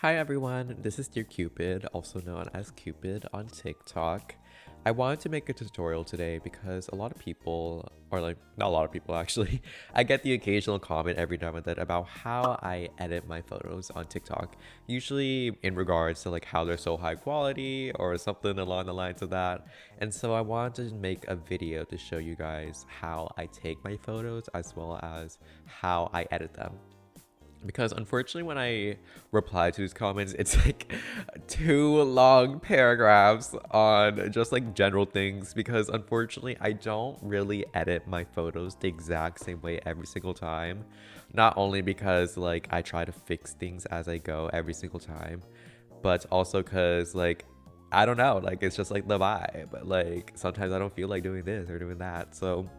Hi everyone, this is Dear Cupid, also known as Cupid on TikTok. I wanted to make a tutorial today because a lot of people, or like not a lot of people actually, I get the occasional comment every now and then about how I edit my photos on TikTok. Usually in regards to like how they're so high quality or something along the lines of that. And so I wanted to make a video to show you guys how I take my photos as well as how I edit them because unfortunately when I reply to these comments, it's like two long paragraphs on just like general things because unfortunately I don't really edit my photos the exact same way every single time. Not only because like I try to fix things as I go every single time, but also because like I don't know, like it's just like the vibe. Like sometimes I don't feel like doing this or doing that. So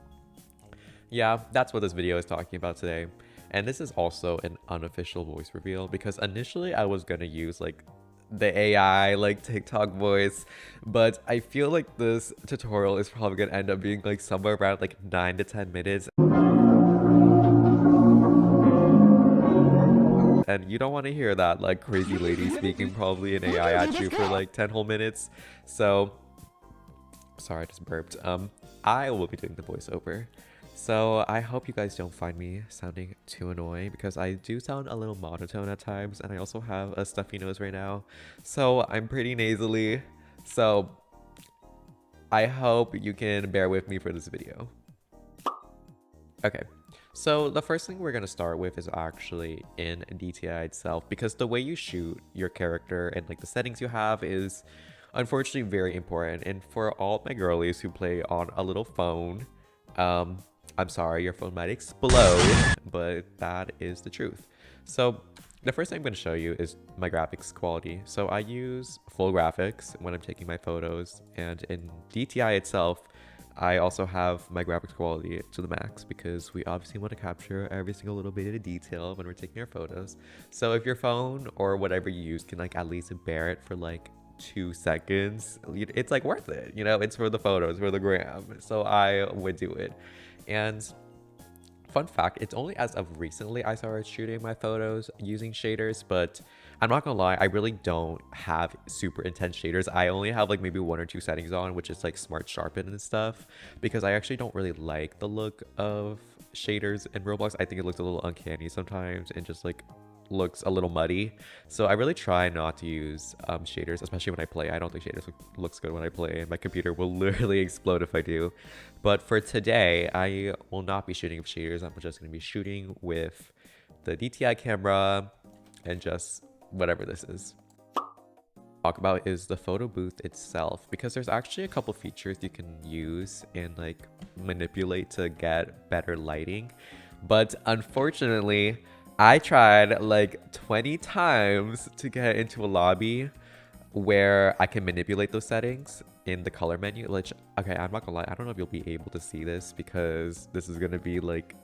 yeah, that's what this video is talking about today. And this is also an unofficial voice reveal because initially I was gonna use like the AI like TikTok voice, but I feel like this tutorial is probably gonna end up being like somewhere around like 9 to 10 minutes. And you don't want to hear that like crazy lady speaking probably in AI at you for like 10 whole minutes. So sorry, I just burped. I will be doing the voiceover. So I hope you guys don't find me sounding too annoying because I do sound a little monotone at times and I also have a stuffy nose right now. So I'm pretty nasally. So I hope you can bear with me for this video. Okay, so the first thing we're going to start with is actually in DTI itself because the way you shoot your character and like the settings you have is unfortunately very important. And for all my girlies who play on a little phone, I'm sorry, your phone might explode, but that is the truth. So the first thing I'm going to show you is my graphics quality. So I use full graphics when I'm taking my photos, and in DTI itself, I also have my graphics quality to the max because we obviously want to capture every single little bit of detail when we're taking our photos. So if your phone or whatever you use can like at least bear it for like 2 seconds, it's like worth it, you know, it's for the photos, for the gram. So I would do it. And fun fact, it's only as of recently I started shooting my photos using shaders, but I'm not gonna lie, I really don't have super intense shaders. I only have like maybe 1 or 2 settings on, which is like smart sharpen and stuff, because I actually don't really like the look of shaders in Roblox. I think it looks a little uncanny sometimes and just like looks a little muddy. So I really try not to use shaders, especially when I play. I don't think shaders looks good when I play, and my computer will literally explode if I do. But for today, I will not be shooting with shaders. I'm just going to be shooting with the DTI camera and just whatever this is. Talk about is the photo booth itself, because there's actually a couple features you can use and like manipulate to get better lighting. But unfortunately, I tried like 20 times to get into a lobby where I can manipulate those settings in the color menu. Which, okay, I'm not gonna lie, I don't know if you'll be able to see this because this is gonna be like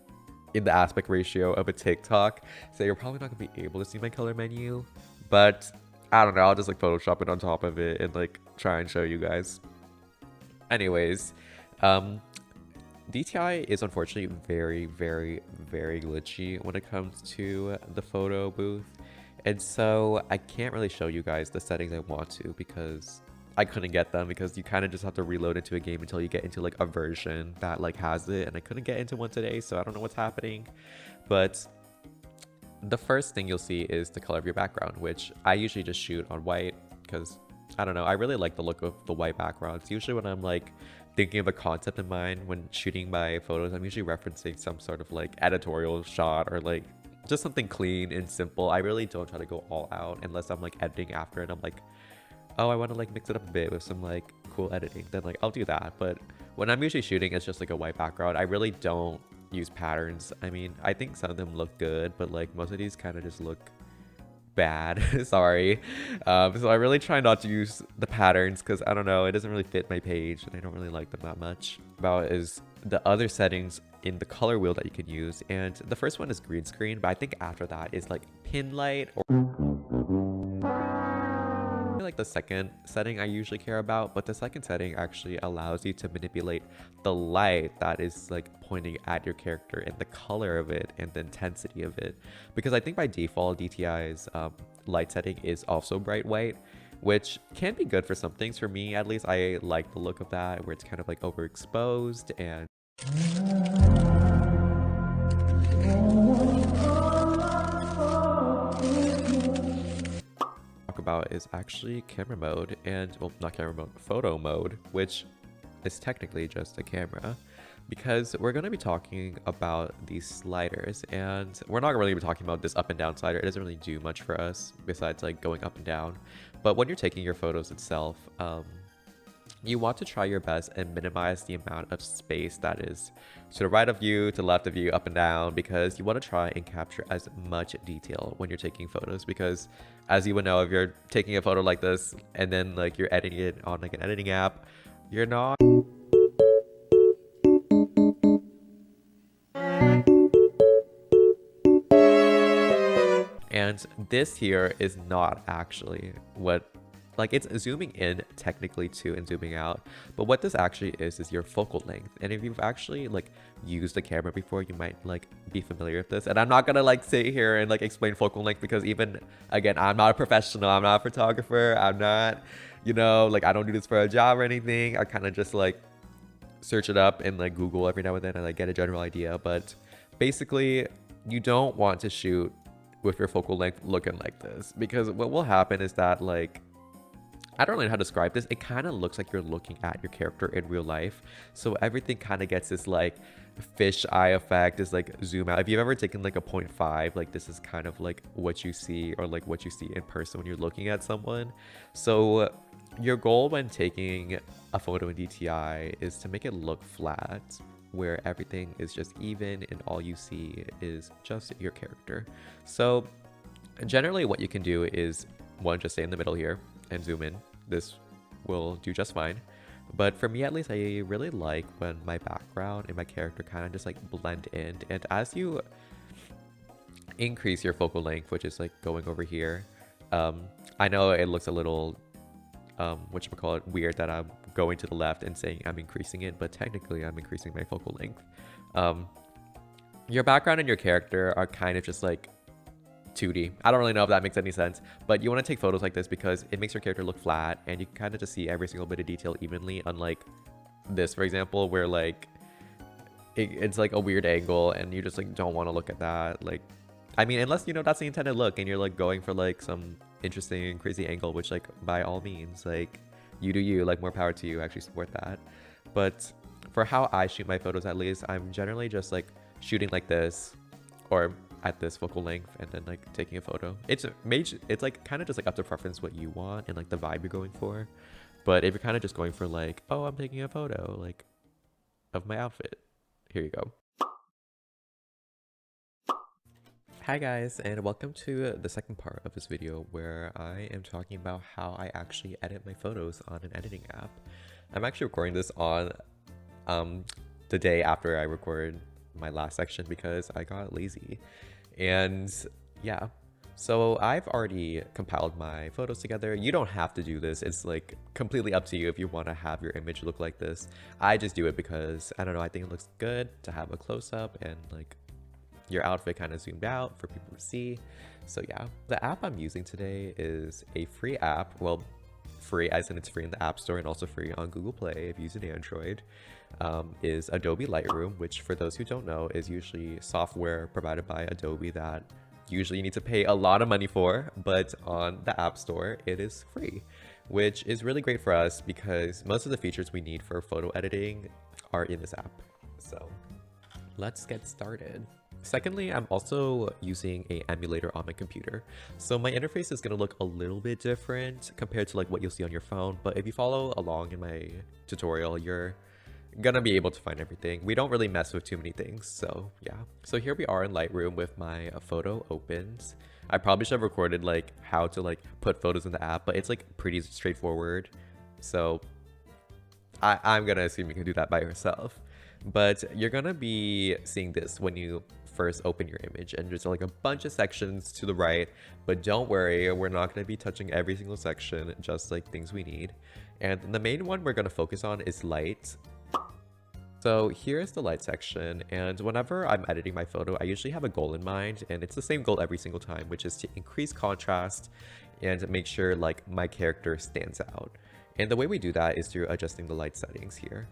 in the aspect ratio of a TikTok, so you're probably not gonna be able to see my color menu, but I don't know, I'll just like Photoshop it on top of it and like try and show you guys. Anyways, DTI is unfortunately very, very, very glitchy when it comes to the photo booth. And so I can't really show you guys the settings I want to because I couldn't get them, because you kind of just have to reload into a game until you get into like a version that like has it, and I couldn't get into one today, so I don't know what's happening. But the first thing you'll see is the color of your background, which I usually just shoot on white because I don't know, I really like the look of the white backgrounds. Usually when I'm like thinking of a concept in mind when shooting my photos, I'm usually referencing some sort of like editorial shot or like just something clean and simple. I really don't try to go all out unless I'm like editing after and I'm like, oh, I want to like mix it up a bit with some like cool editing, then like I'll do that. But when I'm usually shooting, it's just like a white background. I really don't use patterns. I mean, I think some of them look good, but like most of these kind of just look bad. Sorry. So I really try not to use the patterns because I don't know, it doesn't really fit my page and I don't really like them that much. About is the other settings in the color wheel that you can use, and the first one is green screen, but I think after that is like pin light, or like the second setting I usually care about. But the second setting actually allows you to manipulate the light that is like pointing at your character and the color of it and the intensity of it, because I think by default DTI's light setting is also bright white, which can be good for some things. For me, at least, I like the look of that, where it's kind of like overexposed. And talk about is actually camera mode, and well, not camera mode, photo mode, which is technically just a camera, because we're going to be talking about these sliders, and we're not really be talking about this up and down slider. It doesn't really do much for us besides like going up and down. But when you're taking your photos itself, you want to try your best and minimize the amount of space that is to the right of you, to the left of you, up and down, because you want to try and capture as much detail when you're taking photos. Because as you would know, if you're taking a photo like this and then like you're editing it on like an editing app, you're not. And this here is not actually what, like, it's zooming in technically too and zooming out, but what this actually is your focal length. And if you've actually like used the camera before, you might like be familiar with this. And I'm not gonna like sit here and like explain focal length, because even again, I'm not a professional, I'm not a photographer, I'm not, you know, like I don't do this for a job or anything. I kind of just like search it up and like Google every now and then and like get a general idea. But basically, you don't want to shoot with your focal length looking like this, because what will happen is that, like, I don't really know how to describe this. It kind of looks like you're looking at your character in real life. So everything kind of gets this like fish eye effect, is like zoom out. If you've ever taken like a 0.5, like this is kind of like what you see, or like what you see in person when you're looking at someone. So your goal when taking a photo in DTI is to make it look flat, where everything is just even and all you see is just your character. So generally what you can do is, one, just stay in the middle here and zoom in. This will do just fine. But for me at least, I really like when my background and my character kind of just like blend in. And as you increase your focal length, which is like going over here, I know it looks a little whatchamacallit, weird that I'm going to the left and saying I'm increasing it, but technically I'm increasing my focal length. Your background and your character are kind of just like 2D. I don't really know if that makes any sense, but you want to take photos like this because it makes your character look flat and you can kind of just see every single bit of detail evenly, unlike this, for example, where like it's like a weird angle and you just like don't want to look at that. Like, I mean, unless, you know, that's the intended look and you're like going for like some interesting and crazy angle, which like by all means, like you do you, like more power to you, actually support that. But for how I shoot my photos, at least, I'm generally just like shooting like this or at this focal length and then like taking a photo. It's like kind of just like up to preference what you want and like the vibe you're going for. But if you're kind of just going for like, oh, I'm taking a photo like of my outfit, here you go. Hi guys, and welcome to the second part of this video where I am talking about how I actually edit my photos on an editing app. I'm actually recording this on the day after I recorded my last section because I got lazy. And yeah, so I've already compiled my photos together. You don't have to do this. It's like completely up to you if you want to have your image look like this. I just do it because, I don't know, I think it looks good to have a close-up and like your outfit kind of zoomed out for people to see. So yeah, the app I'm using today is a free app. Well, free as in it's free in the App Store and also free on Google Play if you use an Android. Is Adobe Lightroom, which for those who don't know is usually software provided by Adobe that usually you need to pay a lot of money for, but on the App Store it is free, which is really great for us because most of the features we need for photo editing are in this app. So let's get started. Secondly, I'm also using an emulator on my computer. So my interface is going to look a little bit different compared to like what you'll see on your phone. But if you follow along in my tutorial, you're going to be able to find everything. We don't really mess with too many things. So yeah. So here we are in Lightroom with my photo opened. I probably should have recorded like how to like put photos in the app, but it's like pretty straightforward. So I'm going to assume you can do that by yourself. But you're going to be seeing this when you first open your image, and there's like a bunch of sections to the right, but don't worry, we're not going to be touching every single section, just like things we need. And the main one we're going to focus on is light. So here's the light section, and whenever I'm editing my photo, I usually have a goal in mind, and it's the same goal every single time, which is to increase contrast and make sure like my character stands out. And the way we do that is through adjusting the light settings here.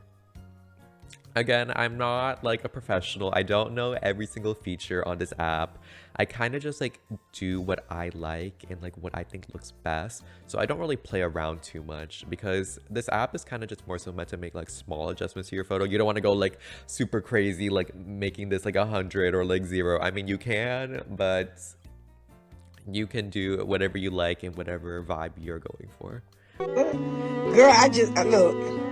Again, I'm not like a professional. I don't know every single feature on this app. I kind of just like do what I like and like what I think looks best. So I don't really play around too much because this app is kind of just more so meant to make like small adjustments to your photo. You don't want to go like super crazy, like making this like 100 or like 0. I mean, you can, but you can do whatever you like and whatever vibe you're going for. Girl, I just look.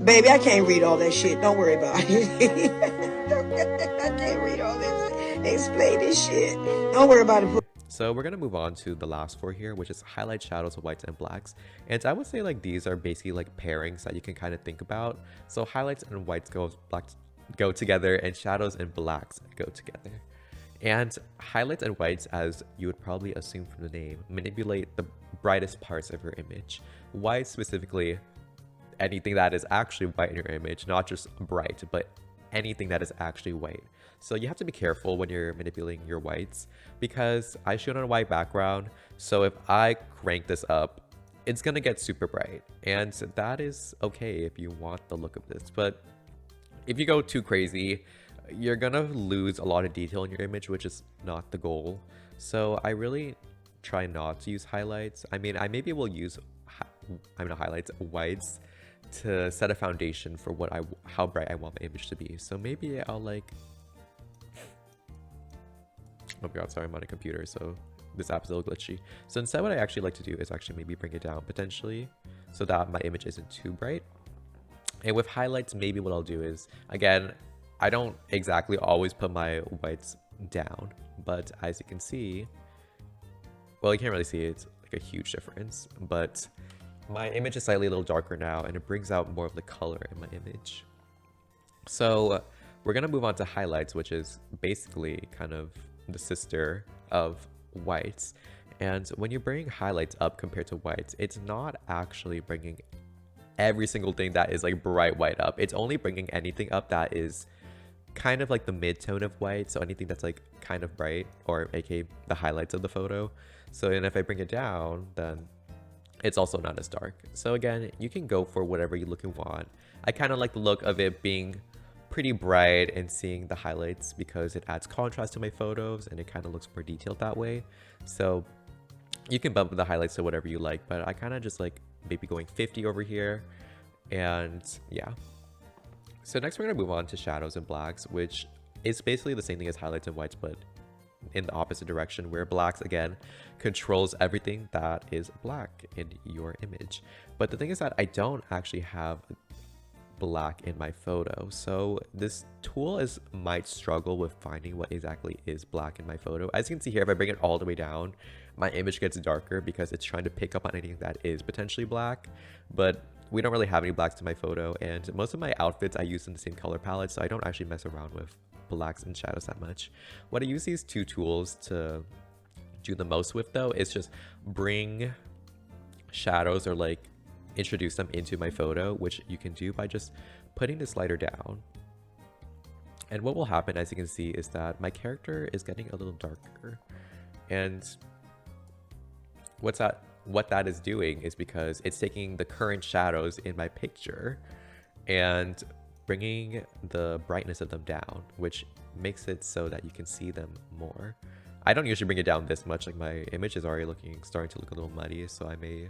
Baby, I can't read all that shit. Don't worry about it. I can't read all this. Explain this shit. Don't worry about it. So we're going to move on to the last 4 here, which is highlight, shadows, whites, and blacks. And I would say like these are basically like pairings that you can kind of think about. So highlights and whites go together, and shadows and blacks go together. And highlights and whites, as you would probably assume from the name, manipulate the brightest parts of your image. Whites specifically, anything that is actually white in your image, not just bright, but anything that is actually white. So you have to be careful when you're manipulating your whites, because I shoot on a white background. So if I crank this up, it's gonna get super bright, and that is okay if you want the look of this. But if you go too crazy, you're gonna lose a lot of detail in your image, which is not the goal. So I really try not to use highlights. I mean, I maybe will use whites to set a foundation for how bright I want my image to be. So maybe I'll like, oh my god, sorry, I'm on a computer, so this app is a little glitchy. So instead, what I actually like to do is actually maybe bring it down potentially so that my image isn't too bright. And with highlights, maybe what I'll do is, again, I don't exactly always put my whites down, but as you can see, well, you can't really see it, it's like a huge difference, but my image is slightly a little darker now, and it brings out more of the color in my image. So we're gonna move on to highlights, which is basically kind of the sister of whites. And when you bring highlights up compared to whites, it's not actually bringing every single thing that is like bright white up. It's only bringing anything up that is kind of like the mid-tone of white, so anything that's like kind of bright, or aka the highlights of the photo. So and if I bring it down, then it's also not as dark. So again, you can go for whatever you look and want. I kind of like the look of it being pretty bright and seeing the highlights because it adds contrast to my photos and it kind of looks more detailed that way. So you can bump the highlights to whatever you like, but I kind of just like maybe going 50 over here. And yeah. So next we're gonna move on to shadows and blacks, which is basically the same thing as highlights and whites, but in the opposite direction, where blacks again controls everything that is black in your image. But the thing is that I don't actually have black in my photo, so this tool might struggle with finding what exactly is black in my photo. As you can see here, if I bring it all the way down, my image gets darker because it's trying to pick up on anything that is potentially black, but we don't really have any blacks in my photo, and most of my outfits I use in the same color palette, so I don't actually mess around with blacks and shadows that much. What I use these 2 tools to do the most with though is just bring shadows or like introduce them into my photo, which you can do by just putting the slider down. And what will happen, as you can see, is that my character is getting a little darker. And what that is doing is because it's taking the current shadows in my picture and bringing the brightness of them down, which makes it so that you can see them more. I don't usually bring it down this much, like my image is already starting to look a little muddy, so I may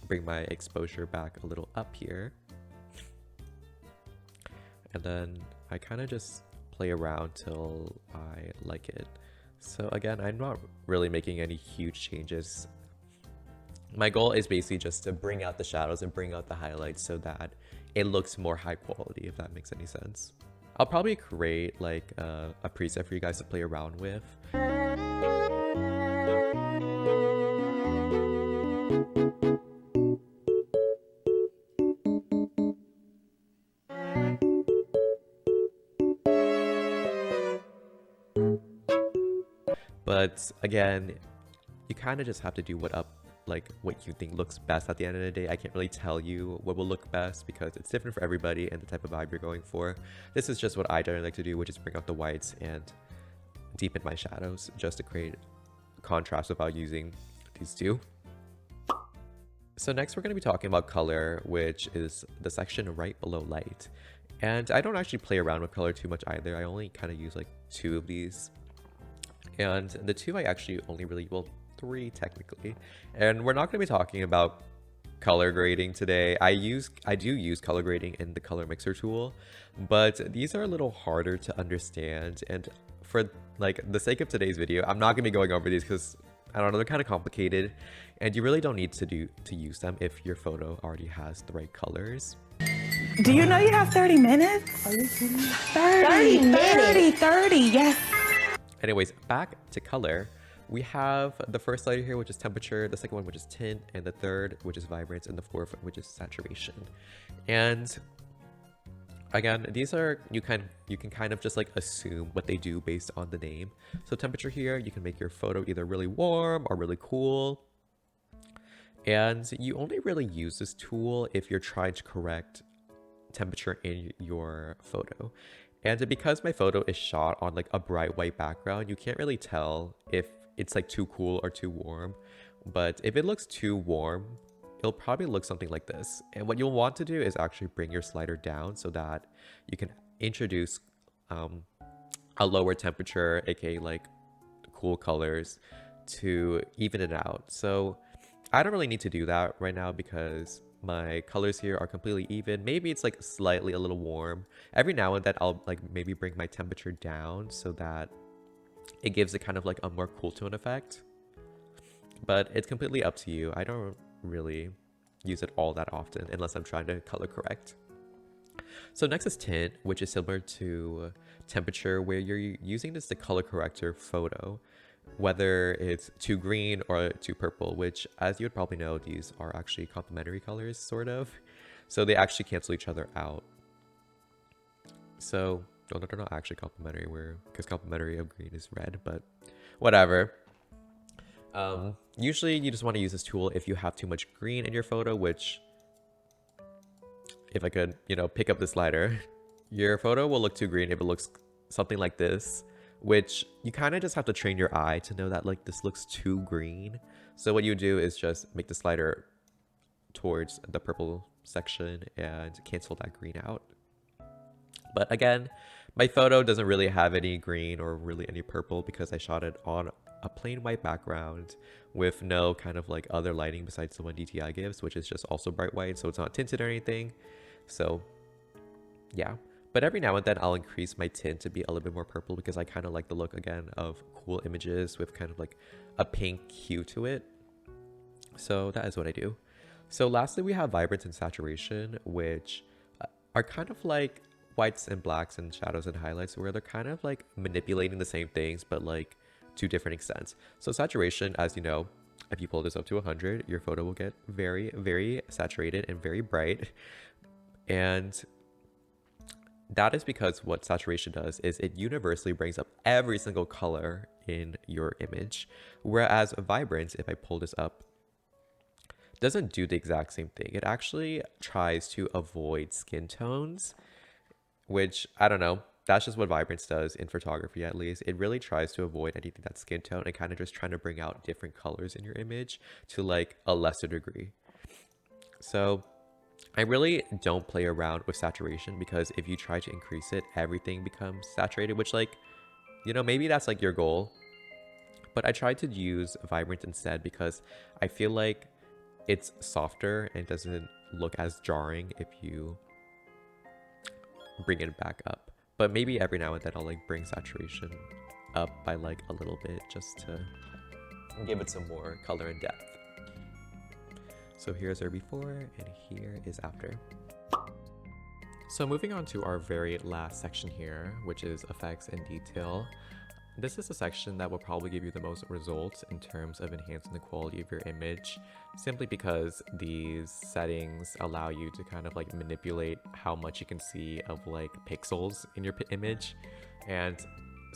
bring my exposure back a little up here. And then I kind of just play around till I like it. So again, I'm not really making any huge changes. My goal is basically just to bring out the shadows and bring out the highlights so that it looks more high quality, if that makes any sense. I'll probably create like a preset for you guys to play around with. But again, you kind of just have to do like what you think looks best at the end of the day. I can't really tell you what will look best because it's different for everybody and the type of vibe you're going for. This is just what I generally like to do, which is bring out the whites and deepen my shadows just to create contrast without using these two. So next we're going to be talking about color, which is the section right below light. And I don't actually play around with color too much either. I only kind of use like 2 of these. And the 2 I actually only really, well, 3 technically. And we're not going to be talking about color grading today. I do use color grading in the color mixer tool, but these are a little harder to understand. And for like the sake of today's video, I'm not going to be going over these because I don't know, they're kind of complicated, and you really don't need to use them if your photo already has the right colors. Do you know you have 30 minutes? Are you kidding me? 30, yes. Anyways, back to color. We have the first slider here, which is temperature, the second one, which is tint, and the third, which is vibrance, and the fourth, which is saturation. And again, these are, you can kind of just like assume what they do based on the name. So temperature here, you can make your photo either really warm or really cool. And you only really use this tool if you're trying to correct temperature in your photo. And because my photo is shot on like a bright white background, you can't really tell if it's like too cool or too warm. But if it looks too warm, it'll probably look something like this. And what you'll want to do is actually bring your slider down so that you can introduce a lower temperature, aka like cool colors, to even it out. So I don't really need to do that right now because my colors here are completely even. Maybe it's like slightly a little warm. Every now and then I'll like maybe bring my temperature down so that it gives it kind of like a more cool tone effect. But it's completely up to you. I don't really use it all that often unless I'm trying to color correct. So next is tint, which is similar to temperature, where you're using this to color correct your photo, whether it's too green or too purple, which, as you would probably know, these are actually complementary colors, sort of. So they actually cancel each other out. So, no, they're not actually complementary, because complementary of green is red, but whatever. Usually you just want to use this tool if you have too much green in your photo, which, if I could, pick up the slider, your photo will look too green if it looks something like this, which you kind of just have to train your eye to know that like this looks too green. So what you do is just make the slider towards the purple section and cancel that green out. But again, my photo doesn't really have any green or really any purple because I shot it on a plain white background with no kind of like other lighting besides the one DTI gives, which is just also bright white, so it's not tinted or anything. So yeah, but every now and then I'll increase my tint to be a little bit more purple because I kind of like the look again of cool images with kind of like a pink hue to it. So that is what I do. So lastly, we have vibrance and saturation, which are kind of like whites and blacks and shadows and highlights, where they're kind of like manipulating the same things but like to different extents. So saturation, as you know, if you pull this up to 100, your photo will get very, very saturated and very bright. And that is because what saturation does is it universally brings up every single color in your image. Whereas vibrance, if I pull this up, doesn't do the exact same thing. It actually tries to avoid skin tones, which, I don't know, that's just what vibrance does in photography, at least. It really tries to avoid anything that's skin tone and kind of just trying to bring out different colors in your image to like a lesser degree. So I really don't play around with saturation because if you try to increase it, everything becomes saturated, which like, maybe that's like your goal. But I tried to use vibrant instead because I feel like it's softer and doesn't look as jarring if you bring it back up. But maybe every now and then I'll like bring saturation up by like a little bit just to give it some more color and depth. So here's our before and here is after. So moving on to our very last section here, which is effects and detail. This is a section that will probably give you the most results in terms of enhancing the quality of your image, simply because these settings allow you to kind of like manipulate how much you can see of like pixels in your image. And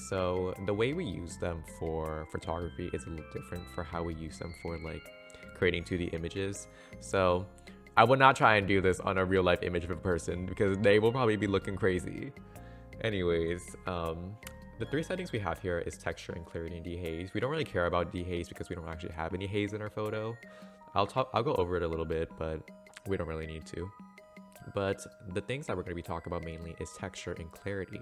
so the way we use them for photography is a little different for how we use them for like creating 2D images. So I would not try and do this on a real life image of a person because they will probably be looking crazy. Anyways, the 3 settings we have here is texture and clarity and dehaze. We don't really care about dehaze because we don't actually have any haze in our photo. I'll go over it a little bit, but we don't really need to. But the things that we're going to be talking about mainly is texture and clarity.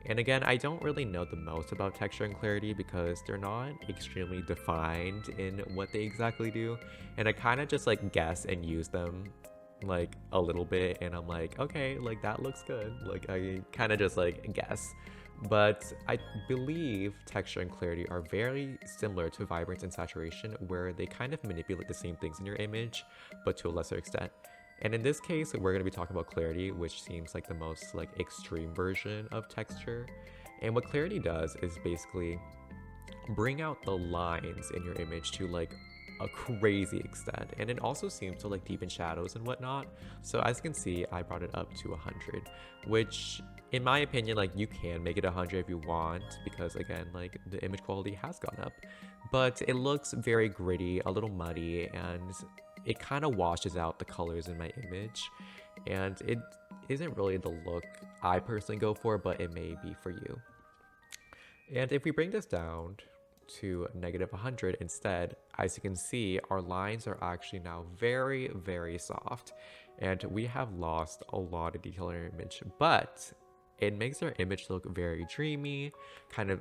And again, I don't really know the most about texture and clarity because they're not extremely defined in what they exactly do. And I kind of just like guess and use them like a little bit, and I'm like, okay, like that looks good. Like I kind of just like guess. But I believe texture and clarity are very similar to vibrance and saturation, where they kind of manipulate the same things in your image, but to a lesser extent. And in this case, we're going to be talking about clarity, which seems like the most like extreme version of texture. And what clarity does is basically bring out the lines in your image to like a crazy extent. And it also seems to like deepen shadows and whatnot. So as you can see, I brought it up to 100, which in my opinion, like you can make it 100 if you want, because again, like the image quality has gone up, but it looks very gritty, a little muddy, and it kind of washes out the colors in my image, and it isn't really the look I personally go for, but it may be for you. And if we bring this down to -100 instead, as you can see, our lines are actually now very, very soft, and we have lost a lot of detail in our image, but it makes our image look very dreamy, kind of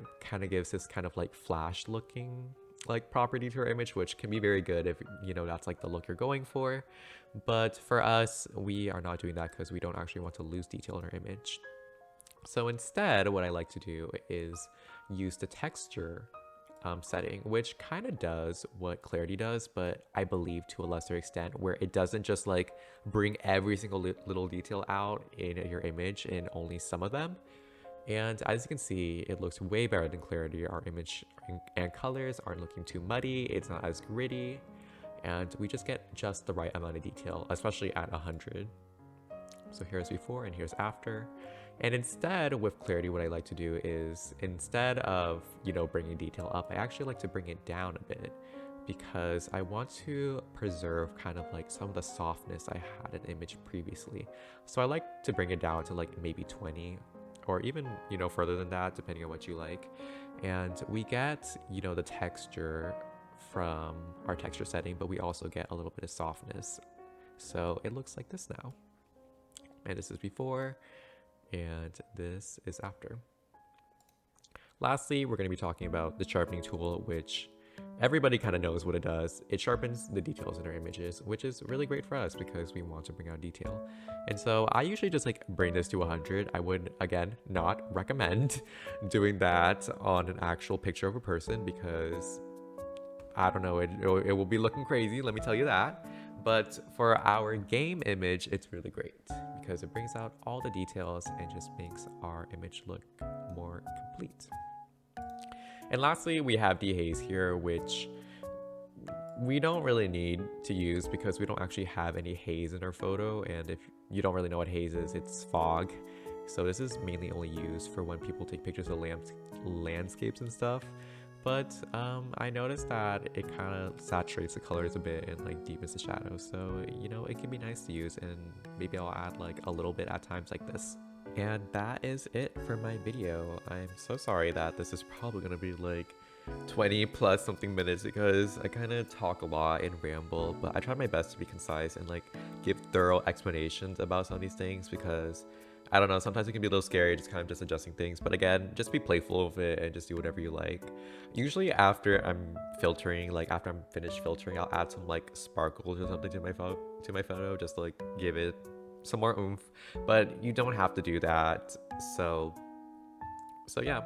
gives this kind of like flash looking like property to our image, which can be very good if you know that's like the look you're going for. But for us, we are not doing that because we don't actually want to lose detail in our image. So instead, what I like to do is use the texture setting, which kind of does what clarity does, but I believe to a lesser extent, where it doesn't just like bring every single little detail out in your image in only some of them. And as you can see, it looks way better than clarity. Our image and colors aren't looking too muddy, it's not as gritty, and we just get just the right amount of detail, especially at 100. So here's before and here's after. And instead, with clarity, what I like to do is, instead of, you know, bringing detail up, I actually like to bring it down a bit, because I want to preserve kind of like some of the softness I had in the image previously. So I like to bring it down to like maybe 20, or even, you know, further than that, depending on what you like. And we get, you know, the texture from our texture setting, but we also get a little bit of softness. So it looks like this now. And this is before, and this is after. Lastly, we're going to be talking about the sharpening tool, which everybody kind of knows what it does. It sharpens the details in our images, which is really great for us because we want to bring out detail. And so I usually just like bring this to 100. I would, again, not recommend doing that on an actual picture of a person because I don't know, it will be looking crazy, let me tell you that. But for our game image, it's really great because it brings out all the details and just makes our image look more complete. And lastly, we have dehaze here, which we don't really need to use because we don't actually have any haze in our photo. And if you don't really know what haze is, it's fog. So this is mainly only used for when people take pictures of landscapes and stuff. But I noticed that it kind of saturates the colors a bit and like deepens the shadows. So, you know, it can be nice to use, and maybe I'll add like a little bit at times like this. And that is it for my video. I'm so sorry that this is probably gonna be like 20 plus something minutes because I kind of talk a lot and ramble, but I try my best to be concise and like give thorough explanations about some of these things because I don't know, sometimes it can be a little scary just kind of just adjusting things, but again, just be playful with it and just do whatever you like. Usually after I'm filtering, like after I'm finished filtering, I'll add some like sparkles or something to my photo just to like give it some more oomph, but you don't have to do that. So yeah,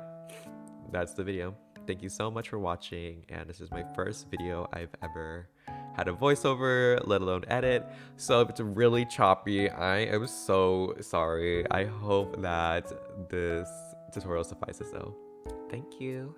that's the video. Thank you so much for watching, and this is my first video I've ever had a voiceover, let alone edit. So if it's really choppy, I am so sorry. I hope that this tutorial suffices though. Thank you.